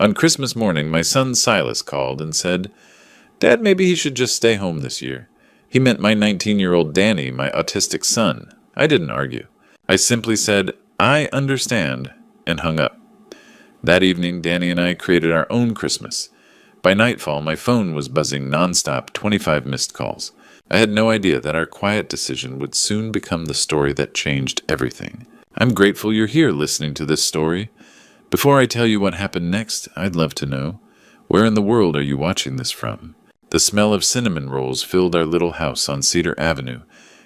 On Christmas morning, my son Silas called and said, "Dad, maybe he should just stay home this year." He meant my 19-year-old Danny, my autistic son. I didn't argue. I simply said, "I understand," and hung up. That evening, Danny and I created our own Christmas. By nightfall, my phone was buzzing nonstop, 25 missed calls. I had no idea that our quiet decision would soon become the story that changed everything. I'm grateful you're here listening to this story. Before I tell you what happened next, I'd love to know, where in the world are you watching this from? The smell of cinnamon rolls filled our little house on Cedar Avenue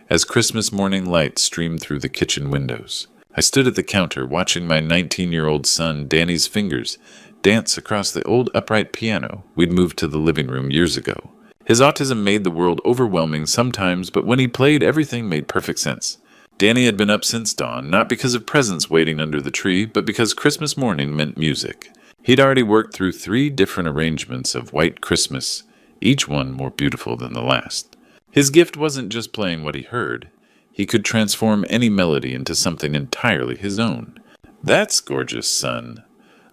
as Christmas morning light streamed through the kitchen windows. I stood at the counter watching my 19-year-old son Danny's fingers dance across the old upright piano we'd moved to the living room years ago. His autism made the world overwhelming sometimes, but when he played, everything made perfect sense. Danny had been up since dawn, not because of presents waiting under the tree, but because Christmas morning meant music. He'd already worked through 3 different arrangements of White Christmas, each one more beautiful than the last. His gift wasn't just playing what he heard. He could transform any melody into something entirely his own. "That's gorgeous, son,"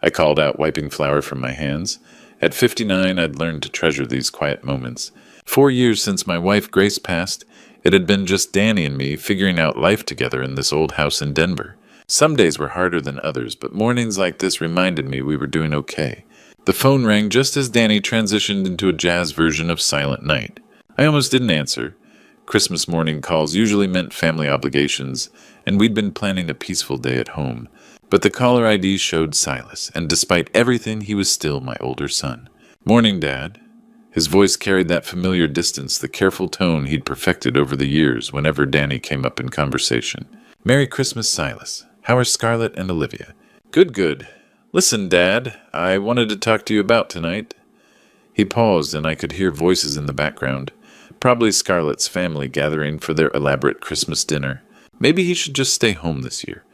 I called out, wiping flour from my hands. At 59, I'd learned to treasure these quiet moments. 4 years since my wife Grace passed, it had been just Danny and me figuring out life together in this old house in Denver. Some days were harder than others, but mornings like this reminded me we were doing okay. The phone rang just as Danny transitioned into a jazz version of Silent Night. I almost didn't answer. Christmas morning calls usually meant family obligations, and we'd been planning a peaceful day at home. But the caller ID showed Silas, and despite everything, he was still my older son. "Morning, Dad." His voice carried that familiar distance, the careful tone he'd perfected over the years whenever Danny came up in conversation. "Merry Christmas, Silas. How are Scarlett and Olivia?" "Good, good. Listen, Dad, I wanted to talk to you about tonight." He paused, and I could hear voices in the background. Probably Scarlett's family gathering for their elaborate Christmas dinner. Maybe he should just stay home this year.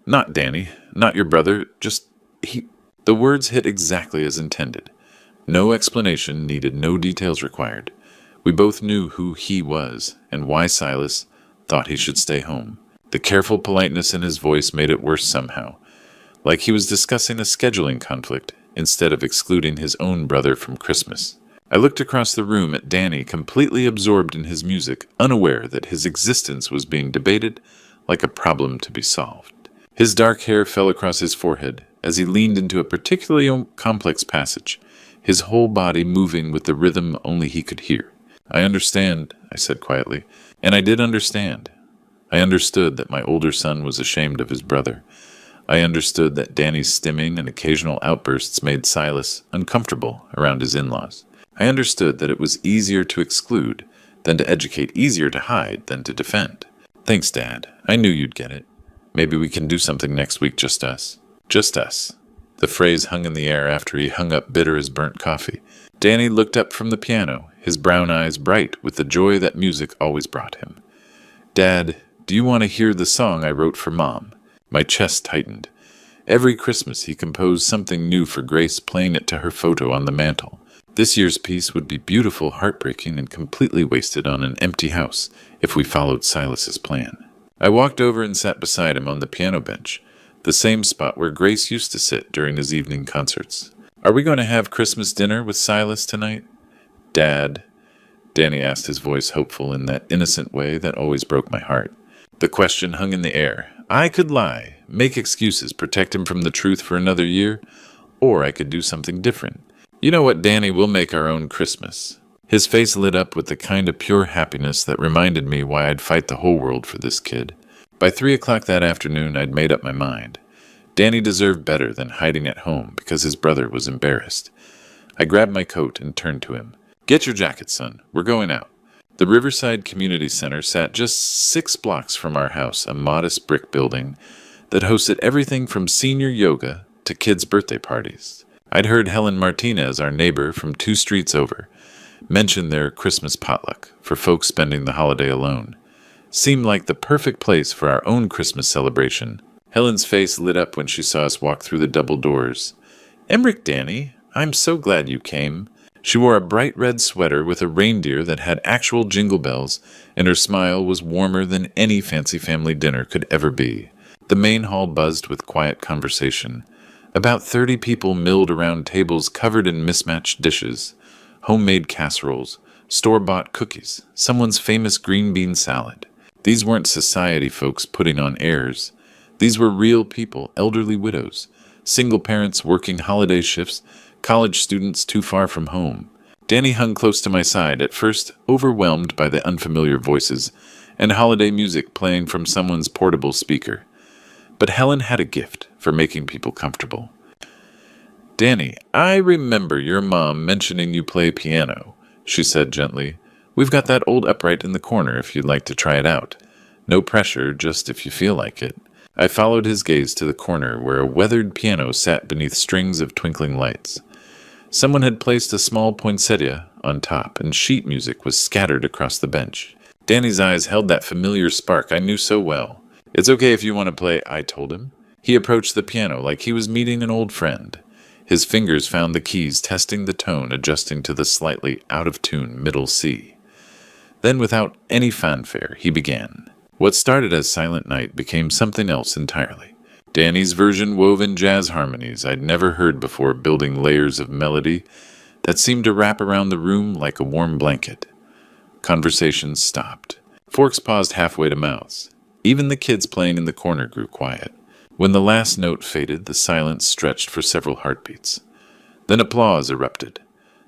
Not Danny, not your brother, he. The words hit exactly as intended. No explanation needed, no details required. We both knew who he was, and why Silas thought he should stay home. The careful politeness in his voice made it worse somehow, like he was discussing a scheduling conflict instead of excluding his own brother from Christmas. I looked across the room at Danny, completely absorbed in his music, unaware that his existence was being debated like a problem to be solved. His dark hair fell across his forehead as he leaned into a particularly complex passage, his whole body moving with the rhythm only he could hear. "I understand," I said quietly, and I did understand. I understood that my older son was ashamed of his brother. I understood that Danny's stimming and occasional outbursts made Silas uncomfortable around his in-laws. I understood that it was easier to exclude than to educate, easier to hide than to defend. "Thanks, Dad. I knew you'd get it. Maybe we can do something next week, just us." Just us. The phrase hung in the air after he hung up, bitter as burnt coffee. Danny looked up from the piano, his brown eyes bright with the joy that music always brought him. "Dad, do you want to hear the song I wrote for Mom?" My chest tightened. Every Christmas he composed something new for Grace, playing it to her photo on the mantel. This year's piece would be beautiful, heartbreaking, and completely wasted on an empty house if we followed Silas's plan. I walked over and sat beside him on the piano bench, the same spot where Grace used to sit during his evening concerts. "Are we going to have Christmas dinner with Silas tonight?" "Dad," Danny asked, his voice hopeful in that innocent way that always broke my heart. The question hung in the air. I could lie, make excuses, protect him from the truth for another year, or I could do something different. "You know what, Danny, we'll make our own Christmas." His face lit up with the kind of pure happiness that reminded me why I'd fight the whole world for this kid. By 3 o'clock that afternoon, I'd made up my mind. Danny deserved better than hiding at home because his brother was embarrassed. I grabbed my coat and turned to him. "Get your jacket, son. We're going out." The Riverside Community Center sat just 6 blocks from our house, a modest brick building that hosted everything from senior yoga to kids' birthday parties. I'd heard Helen Martinez, our neighbor from 2 streets over, mention their Christmas potluck for folks spending the holiday alone. Seemed like the perfect place for our own Christmas celebration. Helen's face lit up when she saw us walk through the double doors. "Emmerich, Danny, I'm so glad you came." She wore a bright red sweater with a reindeer that had actual jingle bells, and her smile was warmer than any fancy family dinner could ever be. The main hall buzzed with quiet conversation. About 30 people milled around tables covered in mismatched dishes, homemade casseroles, store-bought cookies, someone's famous green bean salad. These weren't society folks putting on airs. These were real people, elderly widows, single parents working holiday shifts, college students too far from home. Danny hung close to my side, at first overwhelmed by the unfamiliar voices and holiday music playing from someone's portable speaker. But Helen had a gift for making people comfortable. "Danny, I remember your mom mentioning you play piano," she said gently. "We've got that old upright in the corner if you'd like to try it out. No pressure, just if you feel like it." I followed his gaze to the corner where a weathered piano sat beneath strings of twinkling lights. Someone had placed a small poinsettia on top, and sheet music was scattered across the bench. Danny's eyes held that familiar spark I knew so well. "It's okay if you want to play," I told him. He approached the piano like he was meeting an old friend. His fingers found the keys, testing the tone, adjusting to the slightly out-of-tune middle C. Then, without any fanfare, he began. What started as Silent Night became something else entirely. Danny's version wove in jazz harmonies I'd never heard before, building layers of melody that seemed to wrap around the room like a warm blanket. Conversations stopped. Forks paused halfway to mouths. Even the kids playing in the corner grew quiet. When the last note faded, the silence stretched for several heartbeats. Then applause erupted.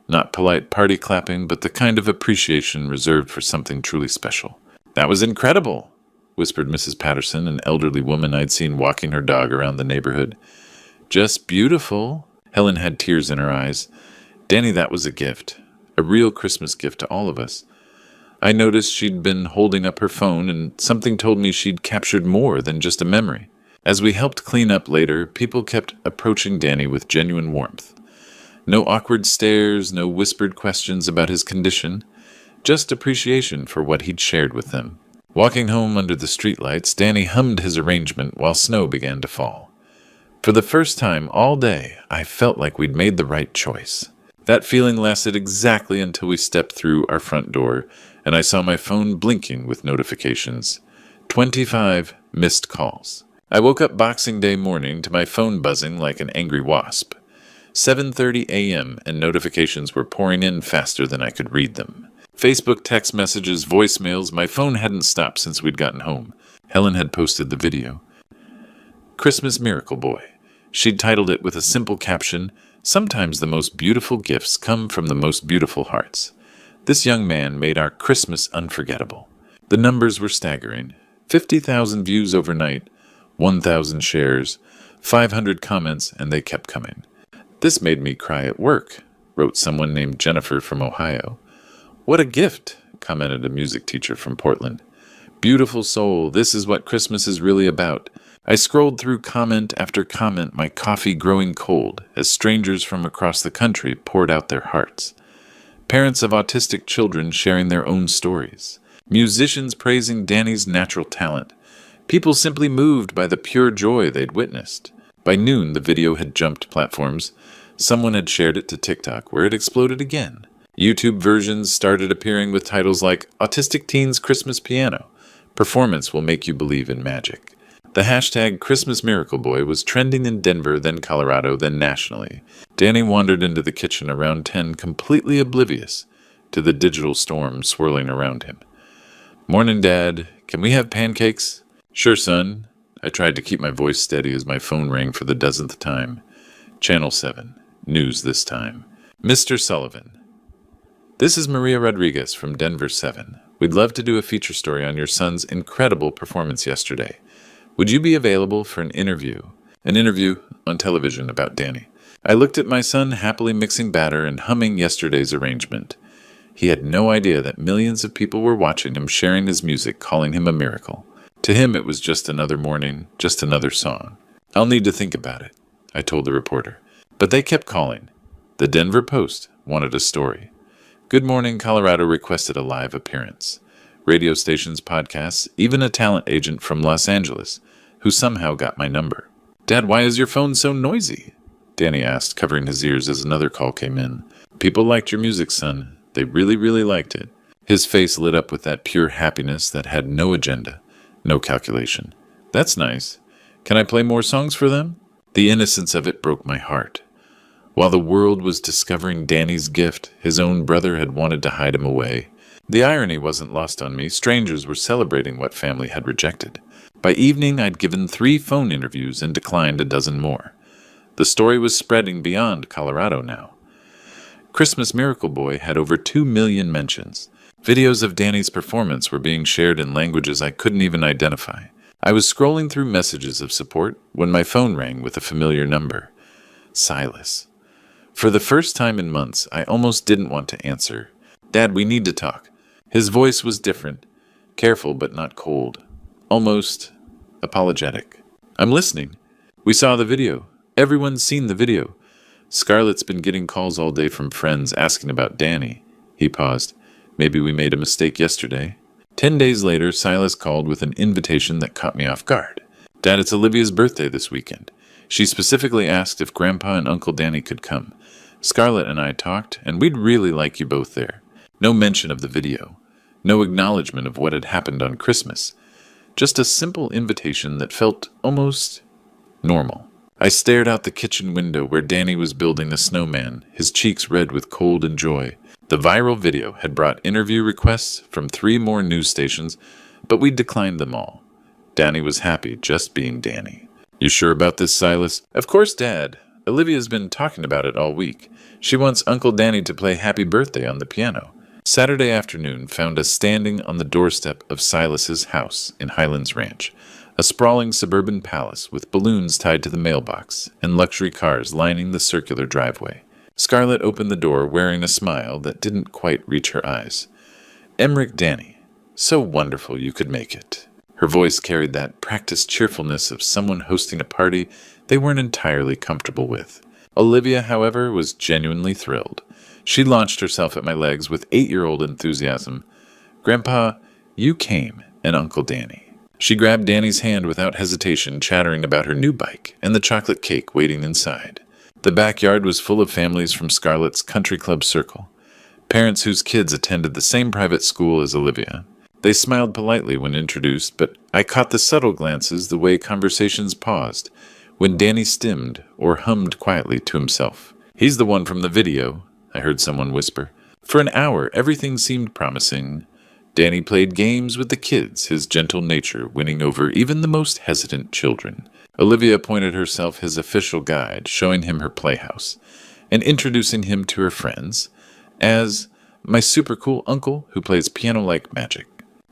Not polite party clapping, but the kind of appreciation reserved for something truly special. "That was incredible," whispered Mrs. Patterson, an elderly woman I'd seen walking her dog around the neighborhood. "Just beautiful." Helen had tears in her eyes. "Danny, that was a gift. A real Christmas gift to all of us." I noticed she'd been holding up her phone, and something told me she'd captured more than just a memory. As we helped clean up later, people kept approaching Danny with genuine warmth. No awkward stares, no whispered questions about his condition, just appreciation for what he'd shared with them. Walking home under the streetlights, Danny hummed his arrangement while snow began to fall. For the first time all day, I felt like we'd made the right choice. That feeling lasted exactly until we stepped through our front door, and I saw my phone blinking with notifications. 25 missed calls. I woke up Boxing Day morning to my phone buzzing like an angry wasp. 7:30 a.m. and notifications were pouring in faster than I could read them. Facebook text messages, voicemails, my phone hadn't stopped since we'd gotten home. Helen had posted the video. "Christmas Miracle Boy." She'd titled it with a simple caption, "Sometimes the most beautiful gifts come from the most beautiful hearts." This young man made our Christmas unforgettable. The numbers were staggering. 50,000 views overnight, 1,000 shares, 500 comments, and they kept coming. "This made me cry at work," wrote someone named Jennifer from Ohio. "What a gift," commented a music teacher from Portland. "Beautiful soul, this is what Christmas is really about." I scrolled through comment after comment, my coffee growing cold, as strangers from across the country poured out their hearts. Parents of autistic children sharing their own stories. Musicians praising Danny's natural talent. People simply moved by the pure joy they'd witnessed. By noon, the video had jumped platforms. Someone had shared it to TikTok, where it exploded again. YouTube versions started appearing with titles like "Autistic Teen's Christmas Piano. Performance will make you believe in magic." The hashtag Christmas Miracle Boy was trending in Denver, then Colorado, then nationally. Danny wandered into the kitchen around 10, completely oblivious to the digital storm swirling around him. "Morning, Dad. Can we have pancakes?" "Sure, son." I tried to keep my voice steady as my phone rang for the dozenth time. Channel 7. News this time. "Mr. Sullivan. This is Maria Rodriguez from Denver 7. We'd love to do a feature story on your son's incredible performance yesterday. Would you be available for an interview? An interview on television about Danny." I looked at my son happily mixing batter and humming yesterday's arrangement. He had no idea that millions of people were watching him, sharing his music, calling him a miracle. To him, it was just another morning, just another song. "I'll need to think about it," I told the reporter. But they kept calling. The Denver Post wanted a story. Good Morning Colorado requested a live appearance. Radio stations, podcasts, even a talent agent from Los Angeles, who somehow got my number. "Dad, why is your phone so noisy?" Danny asked, covering his ears as another call came in. "People liked your music, son. They really, really liked it." His face lit up with that pure happiness that had no agenda, no calculation. "That's nice. Can I play more songs for them?" The innocence of it broke my heart. While the world was discovering Danny's gift, his own brother had wanted to hide him away. The irony wasn't lost on me. Strangers were celebrating what family had rejected. By evening, I'd given 3 phone interviews and declined a dozen more. The story was spreading beyond Colorado now. Christmas Miracle Boy had over 2 million mentions. Videos of Danny's performance were being shared in languages I couldn't even identify. I was scrolling through messages of support when my phone rang with a familiar number. Silas. For the first time in months, I almost didn't want to answer. Dad, we need to talk. His voice was different. Careful but not cold. Almost apologetic. I'm listening. We saw the video. Everyone's seen the video. Scarlett's been getting calls all day from friends asking about Danny. He paused. Maybe we made a mistake yesterday. 10 days later, Silas called with an invitation that caught me off guard. Dad, it's Olivia's birthday this weekend. She specifically asked if Grandpa and Uncle Danny could come. Scarlett and I talked, and we'd really like you both there. No mention of the video. No acknowledgement of what had happened on Christmas. Just a simple invitation that felt almost normal. I stared out the kitchen window where Danny was building the snowman, his cheeks red with cold and joy. The viral video had brought interview requests from 3 more news stations, but we declined them all. Danny was happy just being Danny. You sure about this, Silas? Of course, Dad. Olivia's been talking about it all week. She wants Uncle Danny to play Happy Birthday on the piano. Saturday afternoon found us standing on the doorstep of Silas's house in Highlands Ranch, a sprawling suburban palace with balloons tied to the mailbox and luxury cars lining the circular driveway. Scarlett opened the door wearing a smile that didn't quite reach her eyes. Emmerich Danny, so wonderful you could make it. Her voice carried that practiced cheerfulness of someone hosting a party they weren't entirely comfortable with. Olivia, however, was genuinely thrilled. She launched herself at my legs with 8-year-old enthusiasm. Grandpa, you came, and Uncle Danny. She grabbed Danny's hand without hesitation, chattering about her new bike and the chocolate cake waiting inside. The backyard was full of families from Scarlett's country club circle, parents whose kids attended the same private school as Olivia. They smiled politely when introduced, but I caught the subtle glances the way conversations paused, when Danny stimmed or hummed quietly to himself. He's the one from the video, I heard someone whisper. For an hour, everything seemed promising. Danny played games with the kids, his gentle nature winning over even the most hesitant children. Olivia appointed herself his official guide, showing him her playhouse, and introducing him to her friends as my super cool uncle who plays piano like magic.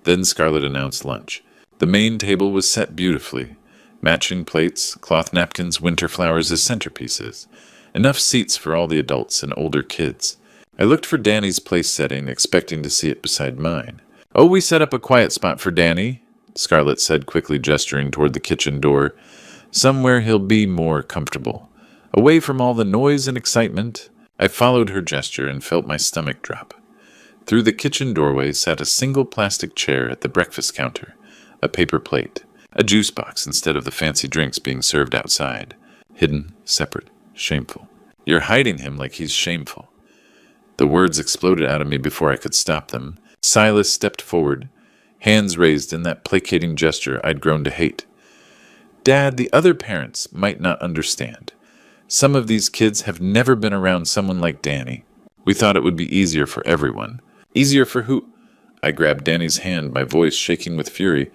Then Scarlett announced lunch. The main table was set beautifully. Matching plates, cloth napkins, winter flowers as centerpieces. Enough seats for all the adults and older kids. I looked for Danny's place setting, expecting to see it beside mine. Oh, we set up a quiet spot for Danny, Scarlett said, quickly gesturing toward the kitchen door. Somewhere he'll be more comfortable. Away from all the noise and excitement. I followed her gesture and felt my stomach drop. Through the kitchen doorway sat a single plastic chair at the breakfast counter, a paper plate, a juice box instead of the fancy drinks being served outside. Hidden, separate, shameful. You're hiding him like he's shameful. The words exploded out of me before I could stop them. Silas stepped forward, hands raised in that placating gesture I'd grown to hate. Dad, the other parents might not understand. Some of these kids have never been around someone like Danny. We thought it would be easier for everyone. Easier for who? I grabbed Danny's hand, my voice shaking with fury.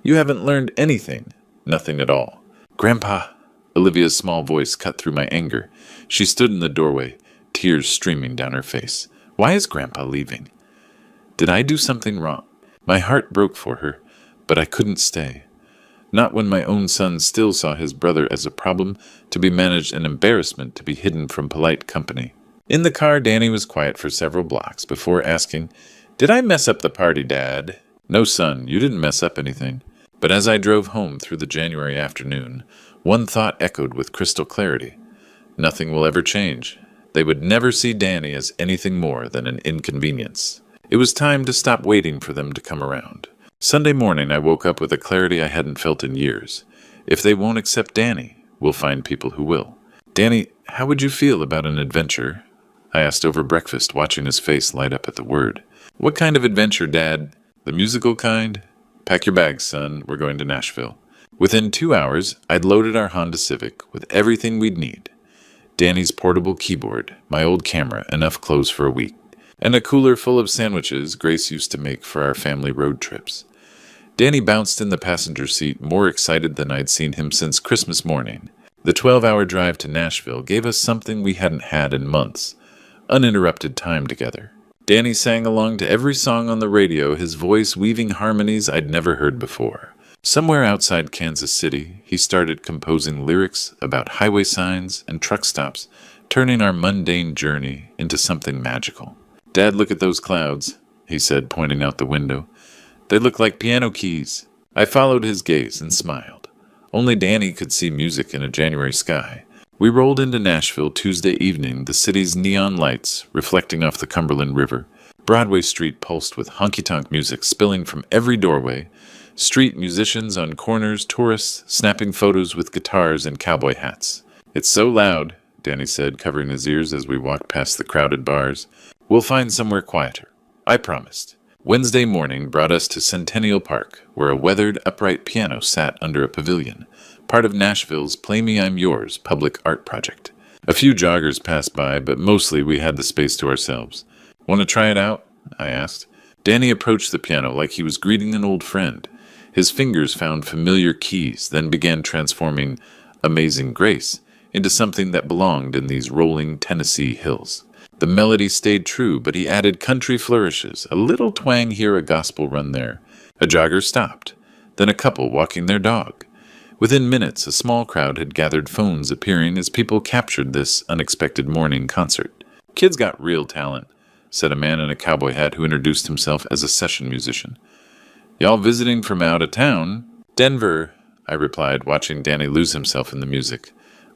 You haven't learned anything. Nothing at all. Grandpa. Olivia's small voice cut through my anger. She stood in the doorway, tears streaming down her face. Why is Grandpa leaving? Did I do something wrong? My heart broke for her, but I couldn't stay. Not when my own son still saw his brother as a problem to be managed and embarrassment to be hidden from polite company. In the car, Danny was quiet for several blocks before asking, Did I mess up the party, Dad? No, son, you didn't mess up anything. But as I drove home through the January afternoon, one thought echoed with crystal clarity. Nothing will ever change. They would never see Danny as anything more than an inconvenience. It was time to stop waiting for them to come around. Sunday morning, I woke up with a clarity I hadn't felt in years. If they won't accept Danny, we'll find people who will. Danny, how would you feel about an adventure? I asked over breakfast, watching his face light up at the word. What kind of adventure, Dad? The musical kind? Pack your bags, son. We're going to Nashville. Within 2 hours, I'd loaded our Honda Civic with everything we'd need. Danny's portable keyboard, my old camera, enough clothes for a week, and a cooler full of sandwiches Grace used to make for our family road trips. Danny bounced in the passenger seat, more excited than I'd seen him since Christmas morning. The 12-hour drive to Nashville gave us something we hadn't had in months, uninterrupted time together. Danny sang along to every song on the radio, his voice weaving harmonies I'd never heard before. Somewhere outside Kansas City, he started composing lyrics about highway signs and truck stops, turning our mundane journey into something magical. "Dad, look at those clouds," he said, pointing out the window. "They look like piano keys." I followed his gaze and smiled. Only Danny could see music in a January sky. We rolled into Nashville Tuesday evening, the city's neon lights reflecting off the Cumberland River. Broadway Street pulsed with honky-tonk music spilling from every doorway, street musicians on corners, tourists snapping photos with guitars and cowboy hats. "It's so loud," Danny said, covering his ears as we walked past the crowded bars. "We'll find somewhere quieter," I promised. Wednesday morning brought us to Centennial Park, where a weathered, upright piano sat under a pavilion, part of Nashville's Play Me I'm Yours public art project. A few joggers passed by, but mostly we had the space to ourselves. "Want to try it out?" I asked. Danny approached the piano like he was greeting an old friend. His fingers found familiar keys, then began transforming Amazing Grace into something that belonged in these rolling Tennessee hills. The melody stayed true, but he added country flourishes, a little twang here, a gospel run there. A jogger stopped, then a couple walking their dog. Within minutes, a small crowd had gathered, phones appearing as people captured this unexpected morning concert. "Kid's got real talent," said a man in a cowboy hat who introduced himself as a session musician. "Y'all visiting from out of town?" "Denver," I replied, watching Danny lose himself in the music.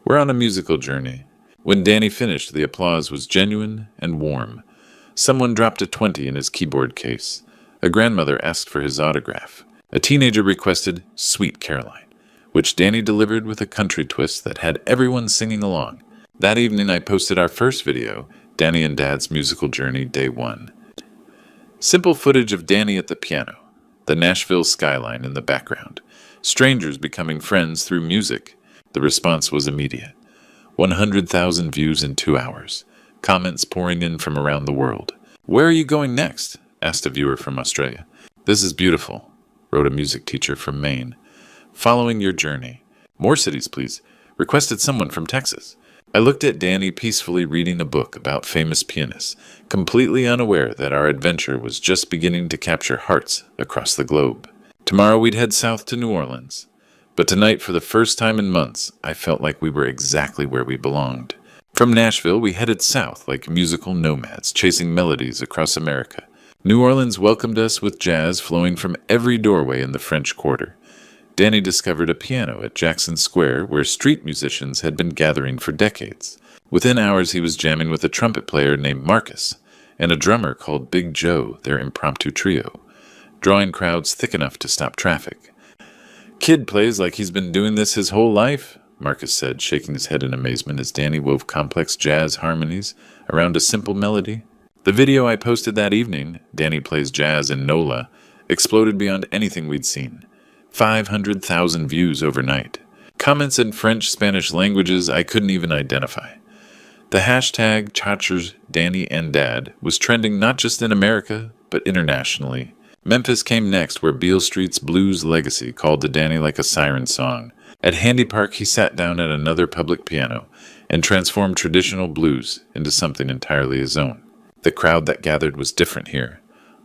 "We're on a musical journey." When Danny finished, the applause was genuine and warm. Someone dropped a 20 in his keyboard case. A grandmother asked for his autograph. A teenager requested Sweet Caroline, which Danny delivered with a country twist that had everyone singing along. That evening I posted our first video, Danny and Dad's Musical Journey, Day 1. Simple footage of Danny at the piano, the Nashville skyline in the background, strangers becoming friends through music. The response was immediate. 100,000 views in 2 hours. Comments pouring in from around the world. "Where are you going next?" asked a viewer from Australia. "This is beautiful," wrote a music teacher from Maine. "Following your journey. More cities, please," requested someone from Texas. I looked at Danny peacefully reading a book about famous pianists, completely unaware that our adventure was just beginning to capture hearts across the globe. Tomorrow we'd head south to New Orleans. But tonight, for the first time in months, I felt like we were exactly where we belonged. From Nashville, we headed south like musical nomads, chasing melodies across America. New Orleans welcomed us with jazz flowing from every doorway in the French Quarter. Danny discovered a piano at Jackson Square, where street musicians had been gathering for decades. Within hours, he was jamming with a trumpet player named Marcus and a drummer called Big Joe, their impromptu trio, drawing crowds thick enough to stop traffic. "Kid plays like he's been doing this his whole life," Marcus said, shaking his head in amazement as Danny wove complex jazz harmonies around a simple melody. The video I posted that evening, Danny plays jazz in NOLA, exploded beyond anything we'd seen. 500,000 views overnight. Comments in French, Spanish languages I couldn't even identify. The hashtag Chachers Danny and Dad was trending not just in America, but internationally. Memphis came next, where Beale Street's blues legacy called to Danny like a siren song. At Handy Park, he sat down at another public piano and transformed traditional blues into something entirely his own. The crowd that gathered was different here.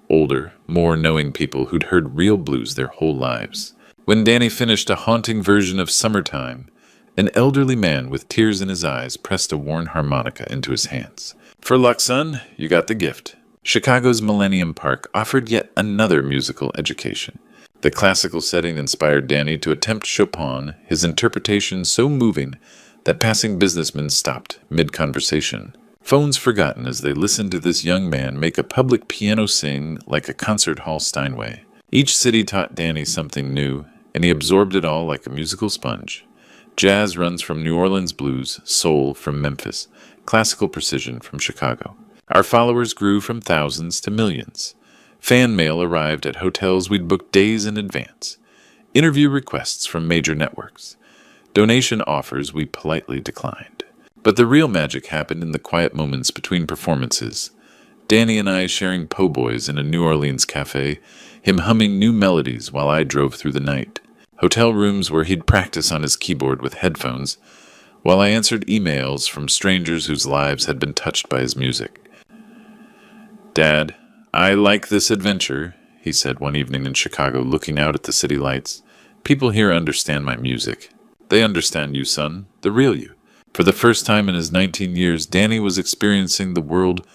Older, more knowing people who'd heard real blues their whole lives. When Danny finished a haunting version of Summertime, an elderly man with tears in his eyes pressed a worn harmonica into his hands. "For luck, son, you got the gift." Chicago's Millennium Park offered yet another musical education. The classical setting inspired Danny to attempt Chopin, his interpretation so moving that passing businessmen stopped mid-conversation, phones forgotten as they listened to this young man make a public piano sing like a concert hall Steinway. Each city taught Danny something new, and he absorbed it all like a musical sponge. Jazz runs from New Orleans blues, soul from Memphis, classical precision from Chicago. Our followers grew from thousands to millions. Fan mail arrived at hotels we'd booked days in advance. interview requests from major networks, donation offers we politely declined. But the real magic happened in the quiet moments between performances. Danny and I sharing po' boys in a New Orleans cafe, him humming new melodies while I drove through the night. Hotel rooms where he'd practice on his keyboard with headphones, while I answered emails from strangers whose lives had been touched by his music. "Dad, I like this adventure," he said one evening in Chicago, looking out at the city lights. "People here understand my music. They understand you, son, the real you." For the first time in his 19 years, Danny was experiencing the world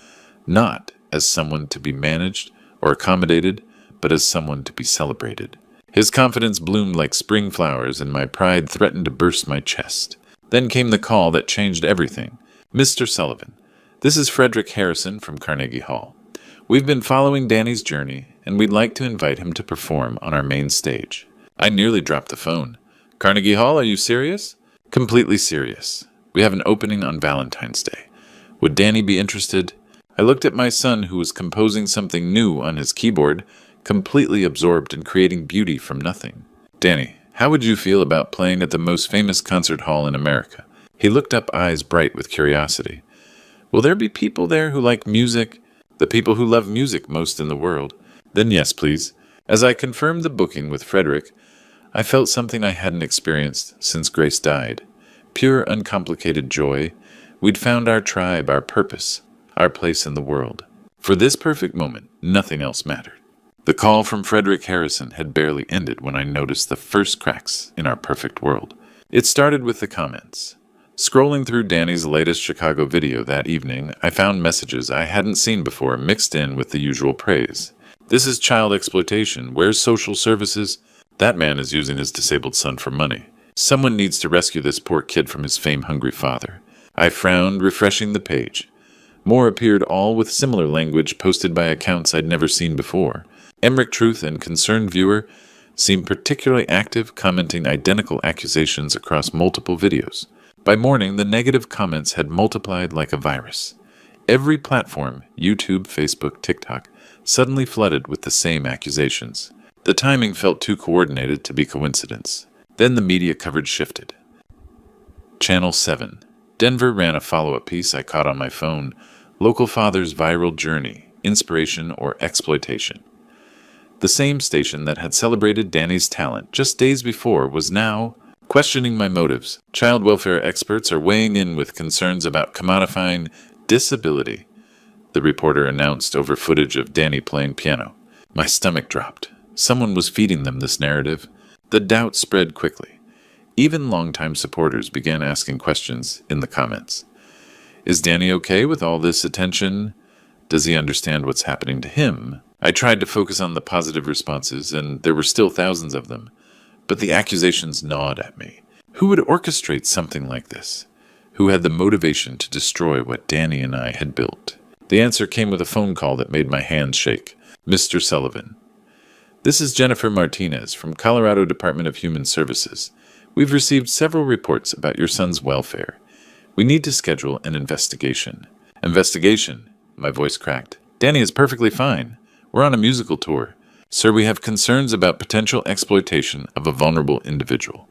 not as someone to be managed or accommodated, but as someone to be celebrated. His confidence bloomed like spring flowers, and my pride threatened to burst my chest. Then came the call that changed everything. "Mr. Sullivan, this is Frederick Harrison from Carnegie Hall. We've been following Danny's journey, and we'd like to invite him to perform on our main stage." I nearly dropped the phone. "Carnegie Hall, are you serious?" "Completely serious. We have an opening on Valentine's Day. Would Danny be interested?" I looked at my son, who was composing something new on his keyboard, completely absorbed in creating beauty from nothing. "Danny, how would you feel about playing at the most famous concert hall in America?" He looked up, eyes bright with curiosity. "Will there be people there who like music? The people who love music most in the world?" "Then yes, please." As I confirmed the booking with Frederick, I felt something I hadn't experienced since Grace died. Pure, uncomplicated joy. We'd found our tribe, our purpose, our place in the world. For this perfect moment, nothing else mattered. The call from Frederick Harrison had barely ended when I noticed the first cracks in our perfect world. It started with the comments. Scrolling through Danny's latest Chicago video that evening, I found messages I hadn't seen before mixed in with the usual praise. "This is child exploitation. Where's social services? That man is using his disabled son for money. Someone needs to rescue this poor kid from his fame-hungry father." I frowned, refreshing the page. More appeared, all with similar language posted by accounts I'd never seen before. Emmerich Truth and Concerned Viewer seemed particularly active, commenting identical accusations across multiple videos. By morning, the negative comments had multiplied like a virus. Every platform, YouTube, Facebook, TikTok, suddenly flooded with the same accusations. The timing felt too coordinated to be coincidence. Then the media coverage shifted. Channel 7. Denver ran a follow-up piece I caught on my phone. "Local father's viral journey, inspiration or exploitation." The same station that had celebrated Danny's talent just days before was now questioning my motives. Child welfare experts are weighing in with concerns about commodifying disability, the reporter announced over footage of Danny playing piano. My stomach dropped. Someone was feeding them this narrative. The doubt spread quickly. Even longtime supporters began asking questions in the comments. Is Danny okay with all this attention? Does he understand what's happening to him? I tried to focus on the positive responses, and there were still thousands of them. But the accusations gnawed at me. Who would orchestrate something like this? Who had the motivation to destroy what Danny and I had built? The answer came with a phone call that made my hands shake. "Mr. Sullivan, this is Jennifer Martinez from Colorado Department of Human Services. We've received several reports about your son's welfare. We need to schedule an investigation." "Investigation?" My voice cracked. "Danny is perfectly fine. We're on a musical tour. Sir, we have concerns about potential exploitation of a vulnerable individual.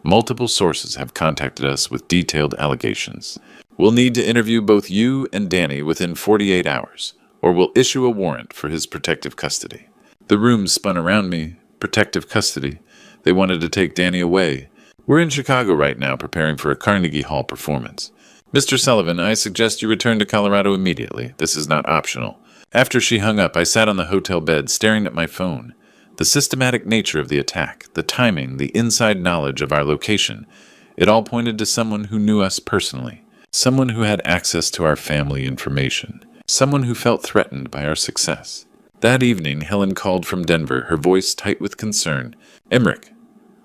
Multiple sources have contacted us with detailed allegations. We'll need to interview both you and Danny within 48 hours, or we'll issue a warrant for his protective custody." The room spun around me. Protective custody. They wanted to take Danny away. "We're in Chicago right now preparing for a Carnegie Hall performance. Mr. Sullivan, I suggest you return to Colorado immediately. This is not optional." After she hung up, I sat on the hotel bed staring at my phone. The systematic nature of the attack, the timing, the inside knowledge of our location, it all pointed to someone who knew us personally, someone who had access to our family information, someone who felt threatened by our success. That evening, Helen called from Denver, her voice tight with concern. "Emmerich,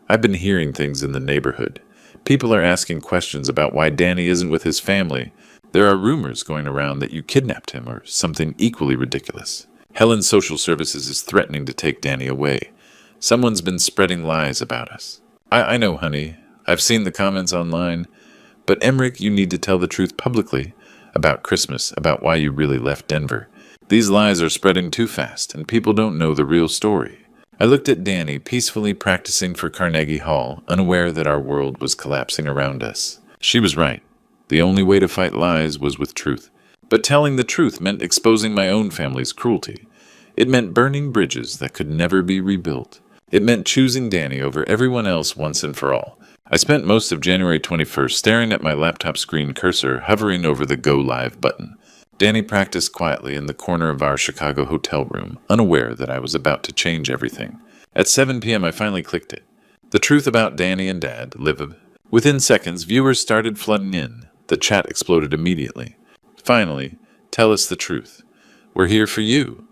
I've been hearing things in the neighborhood. People are asking questions about why Danny isn't with his family. There are rumors going around that you kidnapped him or something equally ridiculous. Helen's social services is threatening to take Danny away. Someone's been spreading lies about us." I know, honey. I've seen the comments online. But Emmerich, you need to tell the truth publicly about Christmas, about why you really left Denver. These lies are spreading too fast, and people don't know the real story." I looked at Danny, peacefully practicing for Carnegie Hall, unaware that our world was collapsing around us. She was right. The only way to fight lies was with truth. But telling the truth meant exposing my own family's cruelty. It meant burning bridges that could never be rebuilt. It meant choosing Danny over everyone else once and for all. I spent most of January 21st staring at my laptop screen cursor hovering over the Go Live button. Danny practiced quietly in the corner of our Chicago hotel room, unaware that I was about to change everything. At 7 p.m. I finally clicked it. The truth about Danny and Dad, live. Within seconds, viewers started flooding in. The chat exploded immediately. Finally, tell us the truth. We're here for you.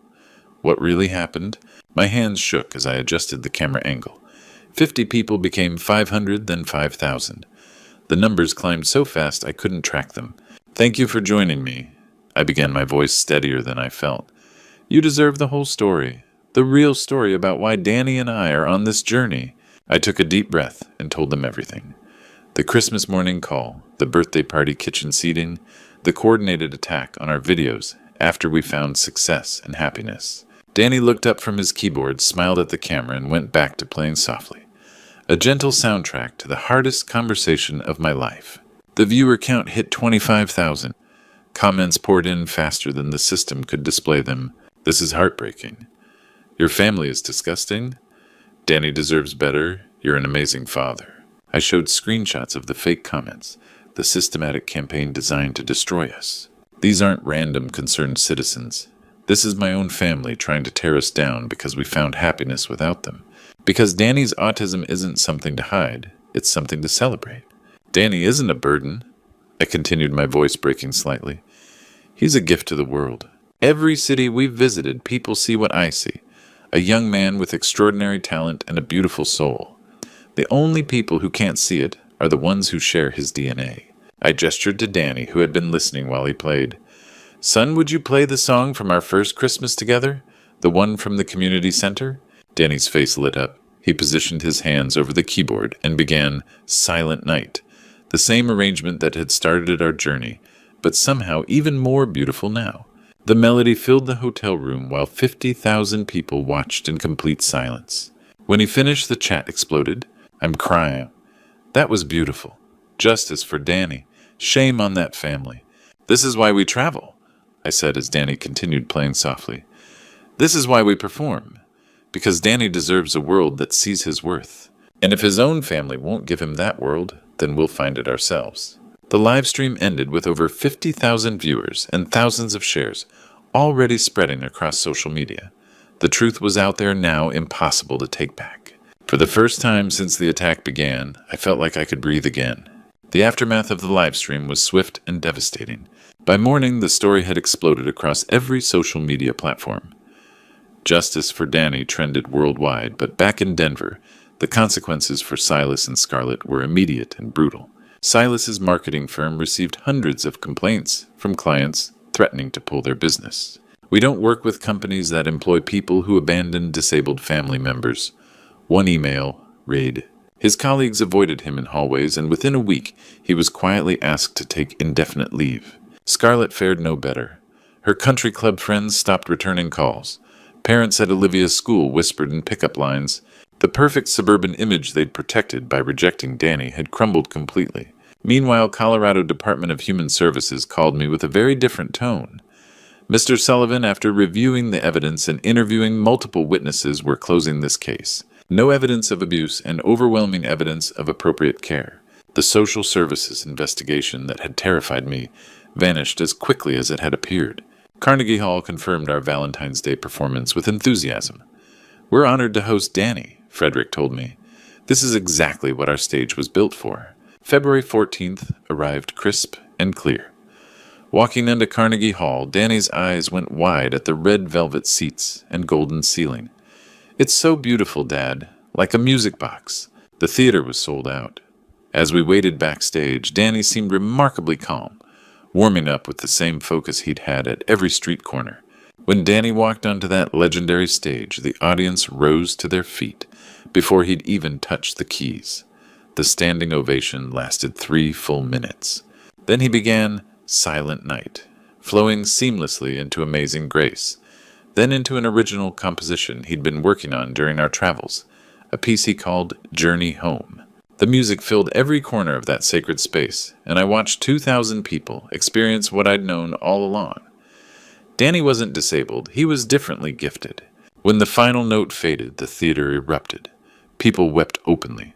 What really happened? My hands shook as I adjusted the camera angle. 50 people became 500, then 5,000. The numbers climbed so fast I couldn't track them. Thank you for joining me. I began, my voice steadier than I felt. You deserve the whole story. The real story about why Danny and I are on this journey. I took a deep breath and told them everything. The Christmas morning call, the birthday party kitchen seating, the coordinated attack on our videos after we found success and happiness. Danny looked up from his keyboard, smiled at the camera, and went back to playing softly. A gentle soundtrack to the hardest conversation of my life. The viewer count hit 25,000. Comments poured in faster than the system could display them. This is heartbreaking. Your family is disgusting. Danny deserves better. You're an amazing father. I showed screenshots of the fake comments, the systematic campaign designed to destroy us. These aren't random concerned citizens. This is my own family trying to tear us down because we found happiness without them. Because Danny's autism isn't something to hide, it's something to celebrate. Danny isn't a burden. I continued, my voice breaking slightly. He's a gift to the world. Every city we've visited, people see what I see. A young man with extraordinary talent and a beautiful soul. The only people who can't see it are the ones who share his DNA. I gestured to Danny, who had been listening while he played. Son, would you play the song from our first Christmas together? The one from the community center? Danny's face lit up. He positioned his hands over the keyboard and began Silent Night, the same arrangement that had started our journey, but somehow even more beautiful now. The melody filled the hotel room while 50,000 people watched in complete silence. When he finished, the chat exploded. I'm crying. That was beautiful. Justice for Danny. Shame on that family. This is why we travel, I said as Danny continued playing softly. This is why we perform. Because Danny deserves a world that sees his worth. And if his own family won't give him that world, then we'll find it ourselves. The live stream ended with over 50,000 viewers and thousands of shares, already spreading across social media. The truth was out there now, impossible to take back. For the first time since the attack began, I felt like I could breathe again. The aftermath of the live stream was swift and devastating. By morning, the story had exploded across every social media platform. Justice for Danny trended worldwide, but back in Denver, the consequences for Silas and Scarlett were immediate and brutal. Silas's marketing firm received hundreds of complaints from clients threatening to pull their business. We don't work with companies that employ people who abandon disabled family members. One email, raid. His colleagues avoided him in hallways, and within a week, he was quietly asked to take indefinite leave. Scarlett fared no better. Her country club friends stopped returning calls. Parents at Olivia's school whispered in pickup lines. The perfect suburban image they'd protected by rejecting Danny had crumbled completely. Meanwhile, Colorado Department of Human Services called me with a very different tone. Mr. Sullivan, after reviewing the evidence and interviewing multiple witnesses, we're closing this case. No evidence of abuse and overwhelming evidence of appropriate care. The social services investigation that had terrified me vanished as quickly as it had appeared. Carnegie Hall confirmed our Valentine's Day performance with enthusiasm. We're honored to host Danny, Frederick told me. This is exactly what our stage was built for. February 14th arrived crisp and clear. Walking into Carnegie Hall, Danny's eyes went wide at the red velvet seats and golden ceiling. It's so beautiful, Dad, like a music box. The theater was sold out. As we waited backstage, Danny seemed remarkably calm, warming up with the same focus he'd had at every street corner. When Danny walked onto that legendary stage, the audience rose to their feet before he'd even touched the keys. The standing ovation lasted 3 full minutes. Then he began Silent Night, flowing seamlessly into amazing grace. then into an original composition he'd been working on during our travels, a piece he called Journey Home. The music filled every corner of that sacred space, and I watched 2,000 people experience what I'd known all along. Danny wasn't disabled, he was differently gifted. When the final note faded, the theater erupted. People wept openly.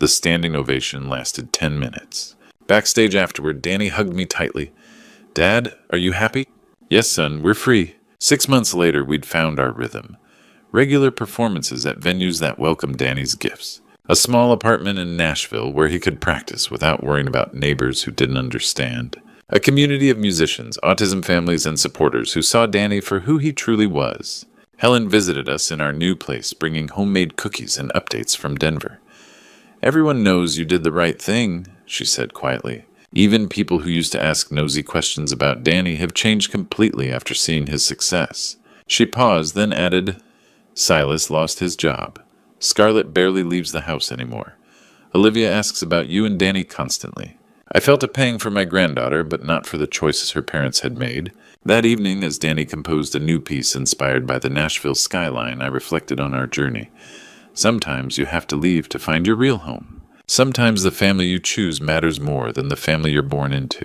The standing ovation lasted 10 minutes. Backstage afterward, Danny hugged me tightly. "Dad, are you happy?" "Yes, son, we're free." 6 months later, we'd found our rhythm. Regular performances at venues that welcomed Danny's gifts. A small apartment in Nashville where he could practice without worrying about neighbors who didn't understand. A community of musicians, autism families, and supporters who saw Danny for who he truly was. Helen visited us in our new place, bringing homemade cookies and updates from Denver. "Everyone knows you did the right thing," she said quietly. Even people who used to ask nosy questions about Danny have changed completely after seeing his success. She paused, then added, "Silas lost his job. Scarlett barely leaves the house anymore. Olivia asks about you and Danny constantly." I felt a pang for my granddaughter, but not for the choices her parents had made. That evening, as Danny composed a new piece inspired by the Nashville skyline, I reflected on our journey. Sometimes you have to leave to find your real home. Sometimes the family you choose matters more than the family you're born into.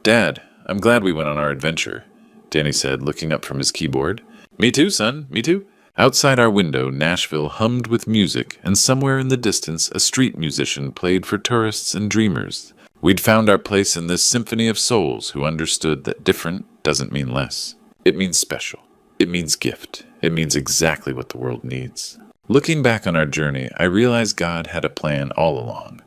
"Dad, I'm glad we went on our adventure," Danny said, looking up from his keyboard. "Me too, son, me too." Outside our window, Nashville hummed with music, and somewhere in the distance, a street musician played for tourists and dreamers. We'd found our place in this symphony of souls who understood that different doesn't mean less. It means special. It means gift. It means exactly what the world needs. Looking back on our journey, I realized God had a plan all along.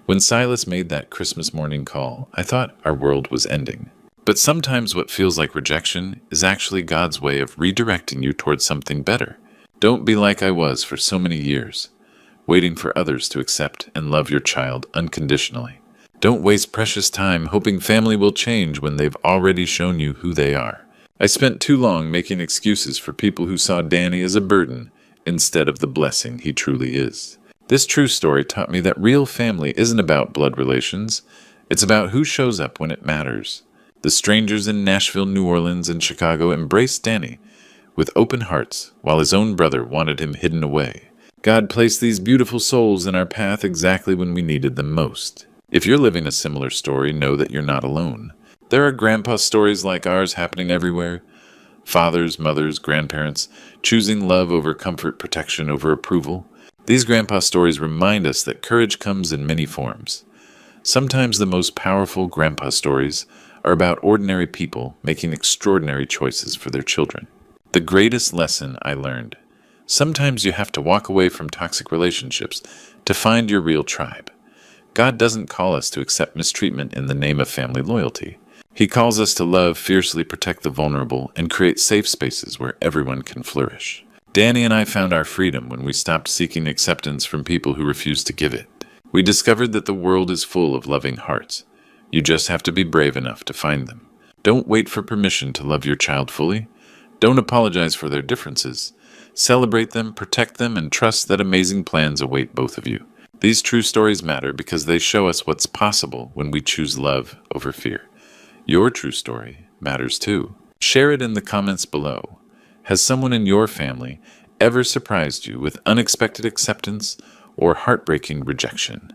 When Silas made that Christmas morning call, I thought our world was ending. But sometimes what feels like rejection is actually God's way of redirecting you towards something better. Don't be like I was for so many years, waiting for others to accept and love your child unconditionally. Don't waste precious time hoping family will change when they've already shown you who they are. I spent too long making excuses for people who saw Danny as a burden instead of the blessing he truly is. This true story taught me that real family isn't about blood relations. It's about who shows up when it matters. The strangers in Nashville, New Orleans, and Chicago embraced Danny with open hearts, while his own brother wanted him hidden away. God placed these beautiful souls in our path exactly when we needed them most. If you're living a similar story, know that you're not alone. There are grandpa stories like ours happening everywhere. Fathers, mothers, grandparents, choosing love over comfort, protection over approval. These grandpa stories remind us that courage comes in many forms. Sometimes the most powerful grandpa stories are about ordinary people making extraordinary choices for their children. The greatest lesson I learned: sometimes you have to walk away from toxic relationships to find your real tribe. God doesn't call us to accept mistreatment in the name of family loyalty. He calls us to love, fiercely protect the vulnerable, and create safe spaces where everyone can flourish. Danny and I found our freedom when we stopped seeking acceptance from people who refused to give it. We discovered that the world is full of loving hearts. You just have to be brave enough to find them. Don't wait for permission to love your child fully. Don't apologize for their differences. Celebrate them, protect them, and trust that amazing plans await both of you. These true stories matter because they show us what's possible when we choose love over fear. Your true story matters too. Share it in the comments below. Has someone in your family ever surprised you with unexpected acceptance or heartbreaking rejection?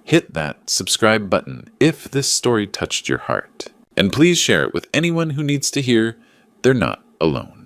Hit that subscribe button if this story touched your heart. And please share it with anyone who needs to hear they're not alone.